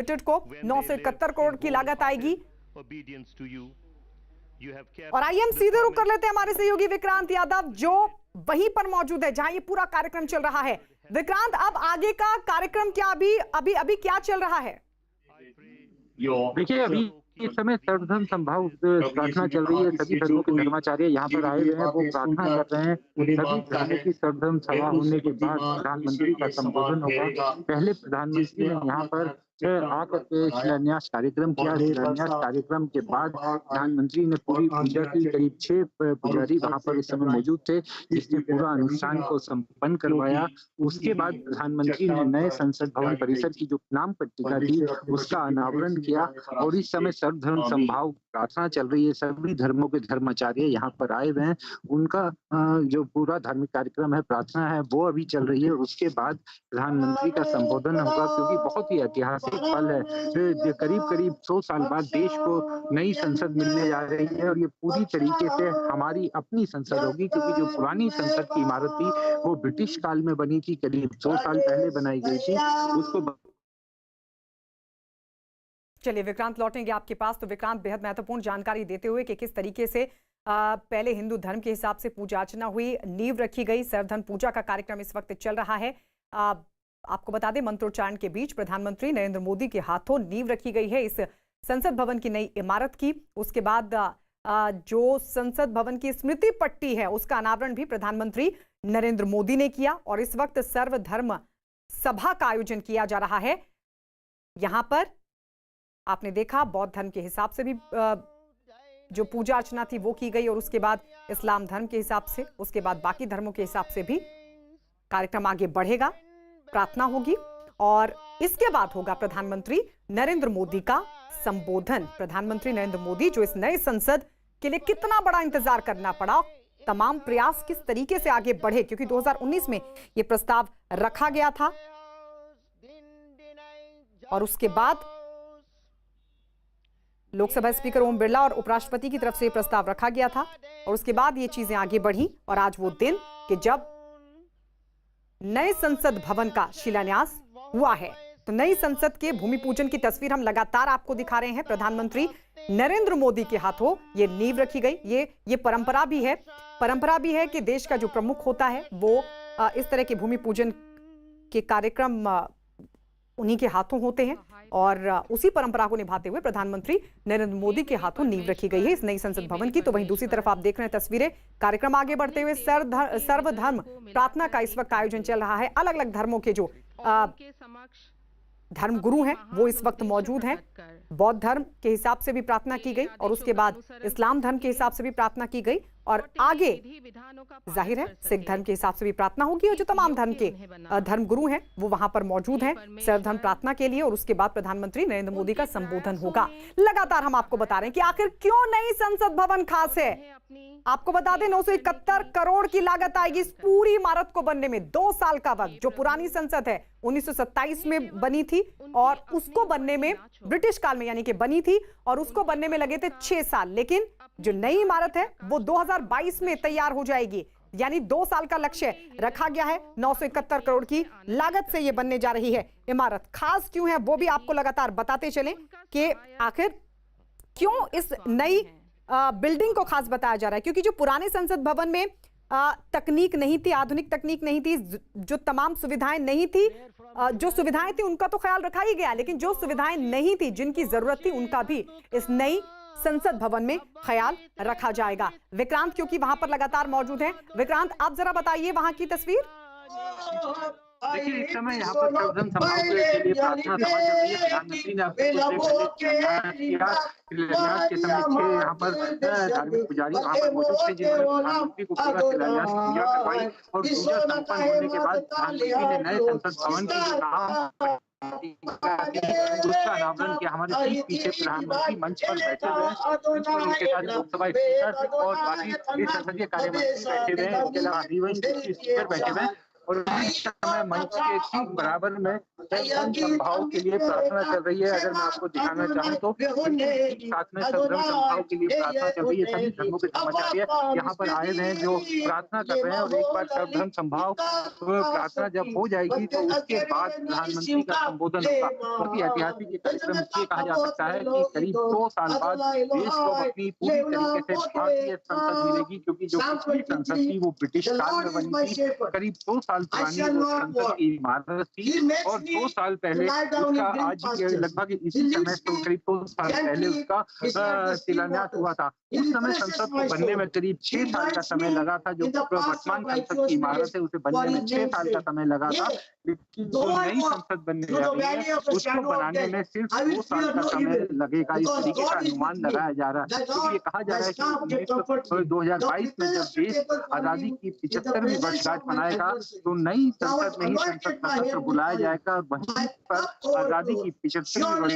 Limited को 971 करोड़ की लागत आएगी। और आइए हम सीधे रुक कर लेते हैं हमारे सहयोगी विक्रांत यादव जो वहीं पर मौजूद है जहां ये पूरा कार्यक्रम चल रहा है। विक्रांत, अब आगे का कार्यक्रम क्या अभी क्या चल रहा है? देखिए, अभी इस समय सर्वधर्म समभाव प्रार्थना चल रही है। सभी धर्मों के धर्माचार्य यहाँ पर आए हुए हैं, वो प्रार्थना कर रहे हैं। सभी धर्मों की सर्वधर्म सभा होने के बाद प्रधानमंत्री का संबोधन होगा। पहले प्रधानमंत्री ने यहाँ पर आकर के शिलान्यास कार्यक्रम किया। शिलान्यास कार्यक्रम के बाद प्रधानमंत्री ने पूरी पूजा की। करीब 6 पुजारी वहाँ पर इस समय मौजूद थे, जिसने पूरा अनुष्ठान को संपन्न करवाया। उसके बाद प्रधानमंत्री ने नए संसद भवन परिसर की जो नाम पट्टिका थी उसका अनावरण किया। और इस समय सर्वधर्म समभाव प्रार्थना चल रही है। सभी धर्मों के धर्माचार्य यहाँ पर आए हुए हैं। उनका जो पूरा धार्मिक कार्यक्रम है, प्रार्थना है, वो अभी चल रही है। और उसके बाद प्रधानमंत्री का संबोधन होगा, क्योंकि बहुत ही ऐतिहासिक पल है। करीब 100 साल बाद देश को नई संसद मिलने जा रही है और ये पूरी तरीके से हमारी अपनी संसद होगी, क्योंकि जो पुरानी संसद की इमारत थी वो ब्रिटिश काल में बनी थी, करीब 100 साल पहले बनाई गई थी। उसको चलिए विक्रांत, लौटेंगे आपके पास। तो विक्रांत, बेहद महत्वपूर्ण जानकारी देते हुए कि किस तरीके से पहले हिंदू धर्म के हिसाब से पूजा अर्चना हुई, नींव रखी गई, सर्वधर्म पूजा का कार्यक्रम इस वक्त चल रहा है। आपको बता दें, मंत्रोच्चारण के बीच प्रधानमंत्री नरेंद्र मोदी के हाथों नींव रखी गई है इस संसद भवन की नई इमारत की। उसके बाद जो संसद भवन की स्मृति पट्टी है उसका अनावरण भी प्रधानमंत्री नरेंद्र मोदी ने किया। और इस वक्त सर्वधर्म सभा का आयोजन किया जा रहा है। यहां पर आपने देखा बौद्ध धर्म के हिसाब से भी जो पूजा अर्चना थी वो की गई, और उसके बाद इस्लाम धर्म के हिसाब से, उसके बाद बाकी धर्मों के हिसाब से भी कार्यक्रम आगे बढ़ेगा, प्रार्थना होगी। और इसके बाद होगा प्रधानमंत्री नरेंद्र मोदी का संबोधन। प्रधानमंत्री नरेंद्र मोदी जो इस नए संसद के लिए कितना बड़ा इंतजार करना पड़ा, तमाम प्रयास किस तरीके से आगे बढ़े, क्योंकि 2019 में यह प्रस्ताव रखा गया था और उसके बाद लोकसभा स्पीकर ओम बिरला और उपराष्ट्रपति की तरफ से यह प्रस्ताव रखा गया था। और उसके बाद ये चीजें आगे बढ़ी और आज वो दिन कि जब नए संसद भवन का शिलान्यास हुआ है। तो नई संसद के भूमि पूजन की तस्वीर हम लगातार आपको दिखा रहे हैं। प्रधानमंत्री नरेंद्र मोदी के हाथों ये नींव रखी गई। ये परंपरा भी है कि देश का जो प्रमुख होता है वो इस तरह के भूमि पूजन के कार्यक्रम उन्हीं के हाथों होते हैं। और उसी परंपरा को निभाते हुए प्रधानमंत्री नरेंद्र मोदी के हाथों नींव रखी गई है इस नई संसद भवन की। तो वहीं दूसरी तरफ आप देख रहे हैं तस्वीरें, कार्यक्रम आगे बढ़ते हुए सर्वधर्म प्रार्थना का इस वक्त आयोजन चल रहा है। अलग अलग धर्मों के जो धर्म गुरु हैं वो इस वक्त मौजूद हैं। बौद्ध धर्म के हिसाब से भी प्रार्थना की गई और उसके बाद इस्लाम धर्म के हिसाब से भी प्रार्थना की गई, और आगे जाहिर है सिख धर्म के हिसाब से भी प्रार्थना होगी। और जो तमाम धर्म के धर्म गुरु हैं वो वहां पर मौजूद हैं सर्वधर्म प्रार्थना के लिए। और उसके बाद प्रधानमंत्री नरेंद्र मोदी का संबोधन होगा। लगातार हम आपको बता रहे हैं कि आखिर क्यों नई संसद भवन खास है। आपको बता दें 971 करोड़ की लागत आएगी इस पूरी इमारत को बनने में। 2 साल का वक्त, जो पुरानी संसद है 1927 में बनी थी और उसको बनने में ब्रिटिश काल में यानी कि बनी थी, और उसको बनने में लगे थे 6 साल। लेकिन जो नई इमारत है वो 2022 में तैयार हो जाएगी, यानी 2 साल का लक्ष्य रखा गया है। 971 करोड़ की लागत से ये बनने जा रही है इमारत। खास क्यों है वो भी आपको लगातार बताते चलें कि आखिर क्यों इस नई बिल्डिंग को खास बताया जा रहा है। क्योंकि जो पुराने संसद भवन में तकनीक नहीं थी, आधुनिक तकनीक नहीं थी, जो तमाम सुविधाएं नहीं थी, जो सुविधाएं थी उनका तो ख्याल रखा ही गया, लेकिन जो सुविधाएं नहीं थी, जिनकी जरूरत थी, उनका भी इस नई संसद भवन में ख्याल रखा जाएगा। विक्रांत क्योंकि वहां पर लगातार मौजूद हैं, विक्रांत आप जरा बताइए वहां की तस्वीर। देखिए, इस समय यहाँ पर सर्वधर्म समारोह के लिए प्रार्थना सभा चल रही है। प्रधानमंत्री ने आपको शिलान्यास के समय 6 यहाँ पर धार्मिक पुजारी वहाँ पर मौजूद थे, जिन्होंने प्रधानमंत्री को पूरा शिलान्यास पूजा करवाई। और पूजा संपन्न होने के बाद प्रधानमंत्री ने नए संसद भवन की जो नाम उसका अनावरण किया। हमारे ठीक पीछे प्रधानमंत्री मंच पर बैठे हुए हैं, उनके साथ लोकसभा स्पीकर और बाकी संसदीय कार्यमंत्री बैठे हुए हैं, इसके अलावा अधिवक्ता स्पीकर बैठे हुए हैं। और इस समय मंच के ठीक बराबर में सर्वधर्म समभाव के लिए प्रार्थना चल रही है। अगर मैं आपको दिखाना चाहूँ तो ठीक साथ में सर्वधर्म समभाव के लिए प्रार्थना चल रही है। सभी धर्मों के धर्माचार्य यहाँ पर आए हैं जो प्रार्थना कर रहे हैं, और एक बार सर्वधर्म समभाव प्रार्थना जब हो जाएगी तो उसके बाद प्रधानमंत्री का संबोधन होगा। बहुत ही ऐतिहासिक ये कार्यक्रम इसलिए कहा जा सकता है कि करीब 2 साल बाद देश को अपनी पूरी तरीके से भारतीय संसद मिलेगी, क्योंकि जो पिछली संसद थी वो ब्रिटिश काल में बनी थी। करीब 2 साल पुरानी वो संसद की इमारत थी, और 2 साल पहले उसका आज लगभग इसी समय से करीब 2 साल पहले उसका शिलान्यास हुआ था। उस समय संसद को बनने में करीब 6 साल का समय लगा था। जो वर्तमान संसद की इमारत है उसे बनने में 6 साल का समय लगा था, लेकिन जो नई संसद बनने जा रही है उसको बनाने में सिर्फ 2 साल का समय लगेगा। इस तरीके का अनुमान लगाया जा रहा है। तो ये कहा जा रहा है कि 2022 में जब देश आजादी की 75वीं वर्षगांठ मनाएगा तो नई संसद में ही संसद का सत्र बुलाया जाएगा। वहीं पर आजादी की 75वीं वर्ष